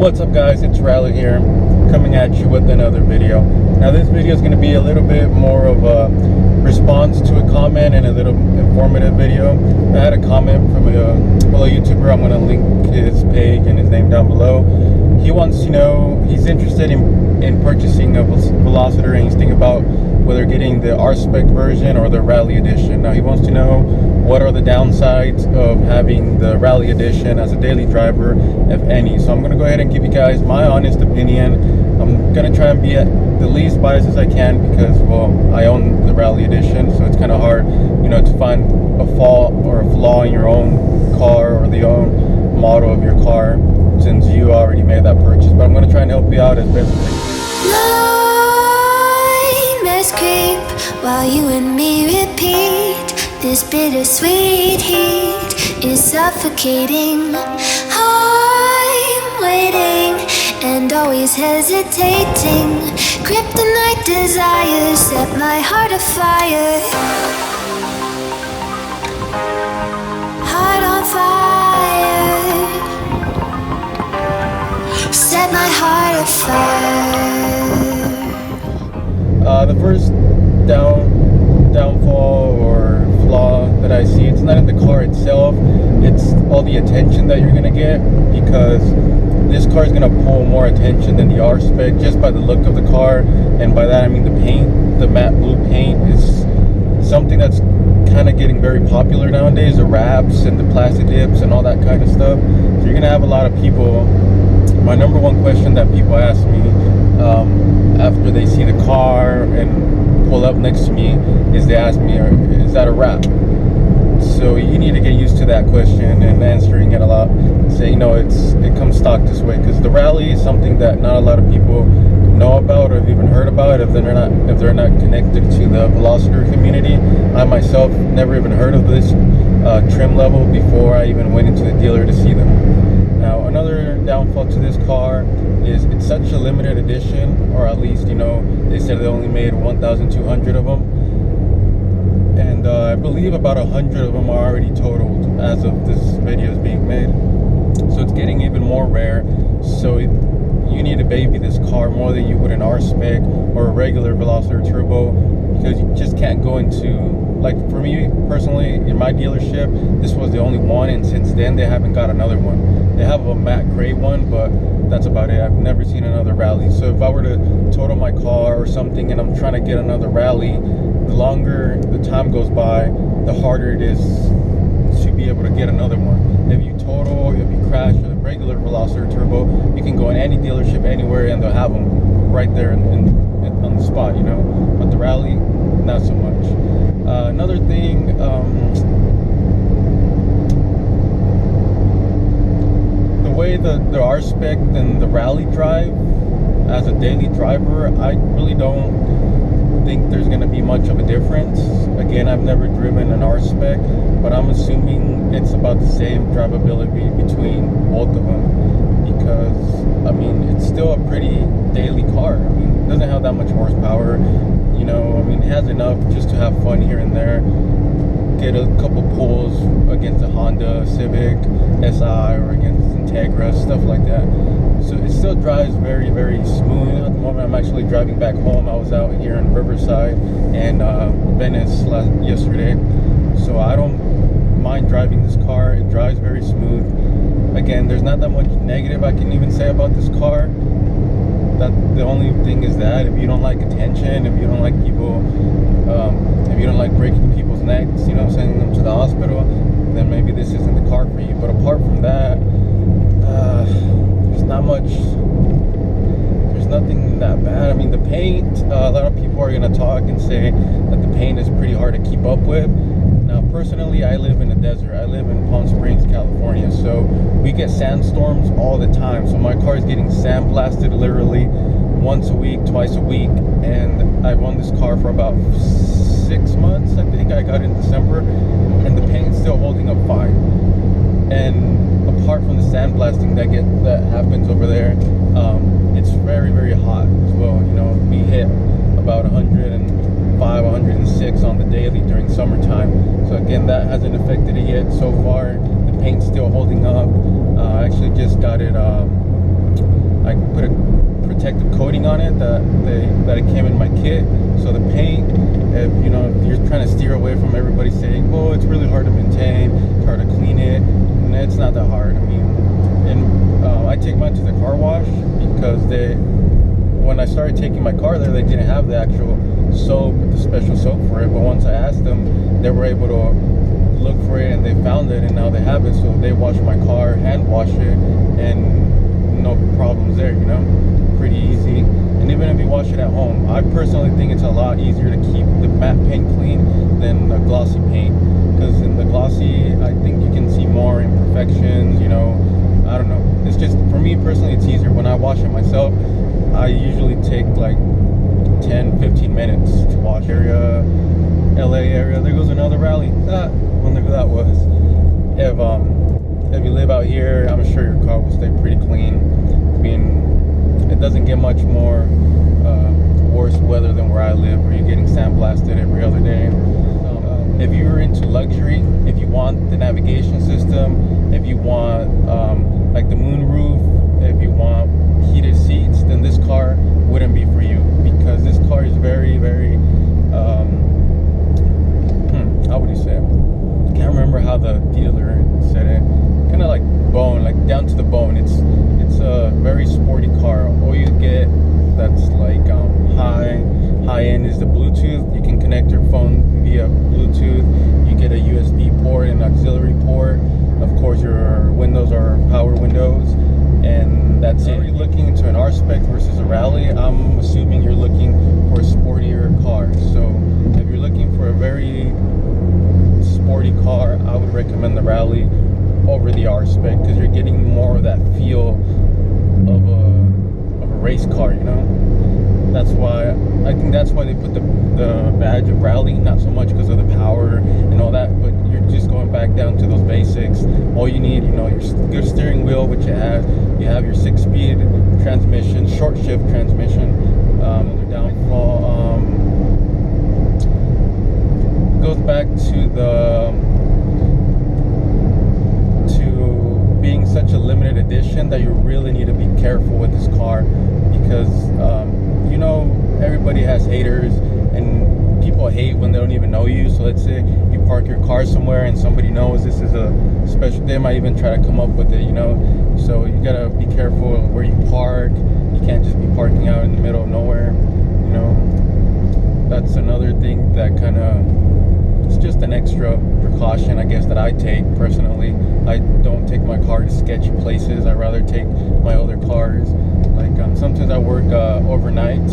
What's up guys, it's Riley here, coming at you with another video. Now this video is going to be a little bit more of a response to a comment and a little informative video. I had a comment from a fellow YouTuber. I'm going to link his page and his name down below. He wants to know, he's interested in purchasing a Veloster, and he's thinking about whether getting the Rspec version or the Rally Edition. Now he wants to know what are the downsides of having the Rally Edition as a daily driver, if any. So I'm going to go ahead and give you guys my honest opinion. I'm going to try and be at the least biased as I can because, well, I own the Rally Edition, so it's kind of hard, you know, to find a fault or a flaw in your own car or the own model of your car since you already made that purchase. But I'm going to try and help you out as best as I can. Nightmares creep while you and me repeat. This bittersweet heat is suffocating. I'm waiting and always hesitating. Kryptonite desires set my heart afire. Heart on fire. Set my heart afire. The first downfall or flaw that I see, it's not in the car itself, it's all the attention that you're gonna get, because this car is gonna pull more attention than the Rspec just by the look of the car. And by that I mean the paint. The matte blue paint is something that's kind of getting very popular nowadays, the wraps and the plastic dips and all that kind of stuff. So you're gonna have a lot of people. My number one question that people ask me after they see the car and pull up next to me is they ask me, is that a wrap? So you need to get used to that question and answering it a lot. Say, you know, it comes stock this way, because the Rally is something that not a lot of people know about or have even heard about if they're not connected to the Veloster community. I myself never even heard of this trim level before I even went into the dealer to see them. Now another downfall to this car is it's such a limited edition, or at least, you know, they said they only made 1,200 of them. And I believe about 100 of them are already totaled as of this video is being made. So it's getting even more rare. So you need to baby this car more than you would an Rspec or a regular Veloster Turbo, because you just can't go into, like for me personally, in my dealership, this was the only one, and since then they haven't got another one. They have a matte gray one, but that's about it. I've never seen another Rally. So if I were to total my car or something and I'm trying to get another Rally, the longer the time goes by, the harder it is to be able to get another one. If you total, if you crash with a regular Veloster Turbo, you can go in any dealership anywhere and they'll have them right there on the spot, you know. But the Rally, not so much. Another thing, the way the Rspec and the Rally drive as a daily driver, I really don't think there's going to be much of a difference. Again, I've never driven an Rspec, but I'm assuming it's about the same drivability between both of them, because I mean it's still a pretty daily car. I mean, it doesn't have that much horsepower, you know. I mean, it has enough just to have fun here and there, get a couple pulls against a Honda Civic SI or against Integra, stuff like that. So it still drives very, very smooth. At the moment I'm actually driving back home. I was out here in Riverside and Venice yesterday, so I don't mind driving this car. It drives very smooth. Again, there's not that much negative I can even say about this car. That the only thing is that if you don't like attention, if you don't like people, if you don't like breaking people's necks, you know, sending them to the hospital, then maybe this isn't the car for you. But apart from that, there's not much, there's nothing that bad. I mean, the paint, a lot of people are going to talk and say that the paint is pretty hard to keep up with. Now, personally, I live in the desert. I live in Palm Springs, California, so we get sandstorms all the time. So my car is getting sandblasted literally once a week, twice a week, and I've owned this car for about 6 months. I think I got it in December, and the paint's still holding up fine. And apart from the sandblasting that happens over there, it's very, very hot as well. You know, we hit about 105, 106 on the daily during summertime. So again, that hasn't affected it yet so far. The paint's still holding up. I actually just got it kit. So the paint, if you're trying to steer away from everybody saying, well, it's really hard to maintain, it's hard to clean it, and it's not that hard. I mean, and I take mine to the car wash because when I started taking my car there, they didn't have the actual soap, the special soap for it. But once I asked them, they were able to look for it and they found it, and now they have it. So they wash my car, hand wash it, and no problems there, pretty easy. And even if you wash it at home, I personally think it's a lot easier to keep the matte paint clean than the glossy paint, because in the glossy, I think you can see more imperfections, I don't know. It's just, for me personally, it's easier. When I wash it myself, I usually take like 10-15 minutes to wash area, LA area. There goes another rally. Wonder who that was. If you live out here, I'm sure your car will stay pretty clean. I mean, it doesn't get much more worse weather than where I live, where you're getting sandblasted every other day. If you're into luxury, if you want the navigation system, if you want like the moon roof, if you want heated seats, then this car wouldn't be for you, because this car is very, very how would you say it? I can't remember how the dealer said it. Kind of like bone, like down to the bone. It's a very sporty car. All you get that's like high end is the Bluetooth. You can connect your phone via Bluetooth. You get a USB port and auxiliary port. Of course, your windows are power windows, and that's it. If you're looking into an R-Spec versus a Rally, I'm assuming you're looking for a sportier car. So if you're looking for a very sporty car, I would recommend the Rally over the R-Spec, because you're getting more of that feel of a race car, That's why I think that's why they put the badge of Rally, not so much because of the power and all that, but you're just going back down to those basics. All you need, your good steering wheel, which it has. You have your 6-speed transmission, short shift transmission. The downfall goes back to being such a limited edition that you really need to be careful with this car, because everybody has haters, and people hate when they don't even know you. So let's say you park your car somewhere and somebody knows this is a special, they might even try to come up with it, so you gotta be careful where you park. You can't just be parking out in the middle of nowhere. That's another thing that kind of, it's just an extra precaution, I guess, that I take personally. I don't take my car to sketchy places. I rather take my other cars. Like sometimes I work overnight,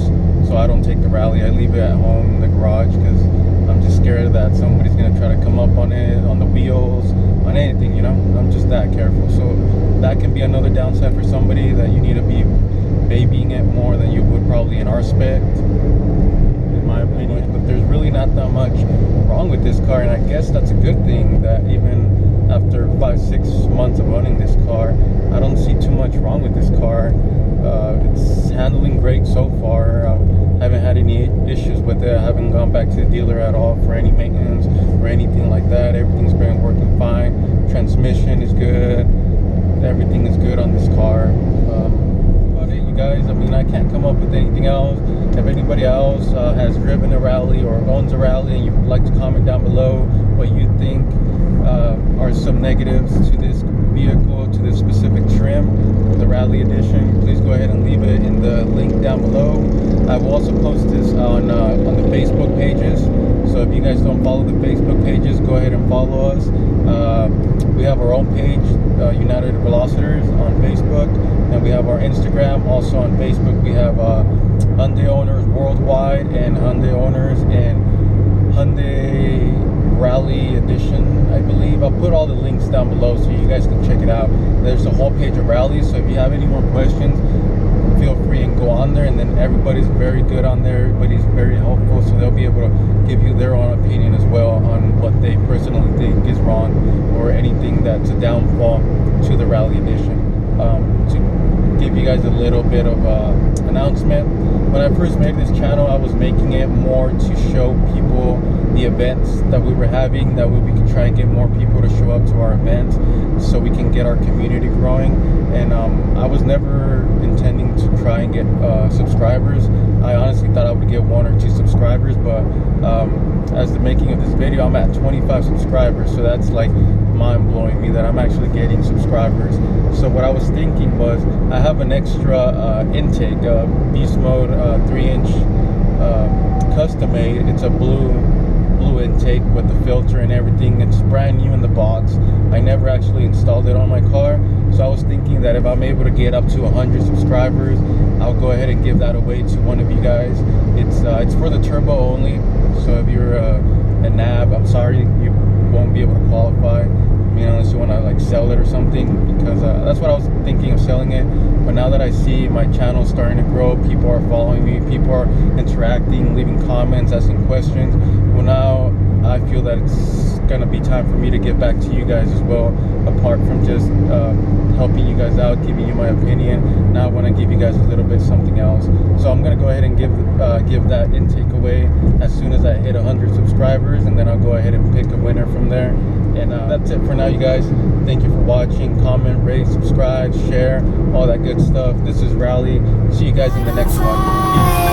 so I don't take the Rally. I leave it at home in the garage, because I'm just scared that somebody's gonna try to come up on it, on the wheels, on anything. I'm just that careful. So that can be another downside for somebody, that you need to be babying it more than you would probably in R-Spec, in my opinion. But there's really not that much wrong with this car, and I guess that's a good thing, that even after 5-6 months of owning this car, I don't see too much wrong with this car. It's handling great so far. I haven't had any issues with it. I haven't gone back to the dealer at all for any maintenance or anything like that. Everything's been working fine. Transmission is good. Everything is good on this car. About it, you guys. I mean, I can't come up with anything else. If anybody else has driven a Rally or owns a Rally, and you'd like to comment down below what you think are some negatives to this vehicle, to this specific trim, the Rally edition, please go ahead and leave it in the link down below. I will also post this on the Facebook pages, so if you guys don't follow the Facebook pages, go ahead and follow us. We have our own page, United Velocitors, on Facebook, and we have our Instagram also on Facebook. We have Hyundai Owners Worldwide and Hyundai Owners and Hyundai Rally Edition, I believe. I'll put all the links down below so you guys can check it out. There's a whole page of rallies, so if you have any more questions, feel free and go on there. And then everybody's very good on there. Everybody's very helpful, so they'll be able to give you their own opinion as well on what they personally think is wrong, or anything that's a downfall to the Rally Edition. To give you guys a little bit of announcement, when I first made this channel, I was making it more to show people the events that we were having, that way we could try and get more people to show up to our events, so we can get our community growing. And I was never intending to try and get subscribers. I honestly thought I would get 1 or 2 subscribers, but as the making of this video, I'm at 25 subscribers, so that's like mind-blowing me that I'm actually getting subscribers. So what I was thinking was, I have an extra intake, beast mode 3-inch custom made. It's a blue intake with the filter and everything. It's brand new in the box. I never actually installed it on my car, so I was thinking that if I'm able to get up to 100 subscribers, I'll go ahead and give that away to one of you guys. It's for the turbo only, so if you're a nab, I'm sorry, you won't be able to qualify. I mean, unless you want to like sell it or something, because that's what I was thinking of selling it. But now that I see my channel starting to grow, people are following me, people are interacting, leaving comments, asking questions, well, now I feel that it's gonna be time for me to get back to you guys as well. Apart from just helping you guys out, giving you my opinion, now I want to give you guys a little bit something else. So I'm gonna go ahead and give that intake away as soon as I hit 100 subscribers, and then I'll go ahead and pick a winner from there. And that's it for now, you guys. Thank you for watching. Comment, rate, subscribe, share, all that good stuff. This is Rally. See you guys in the next one. Peace.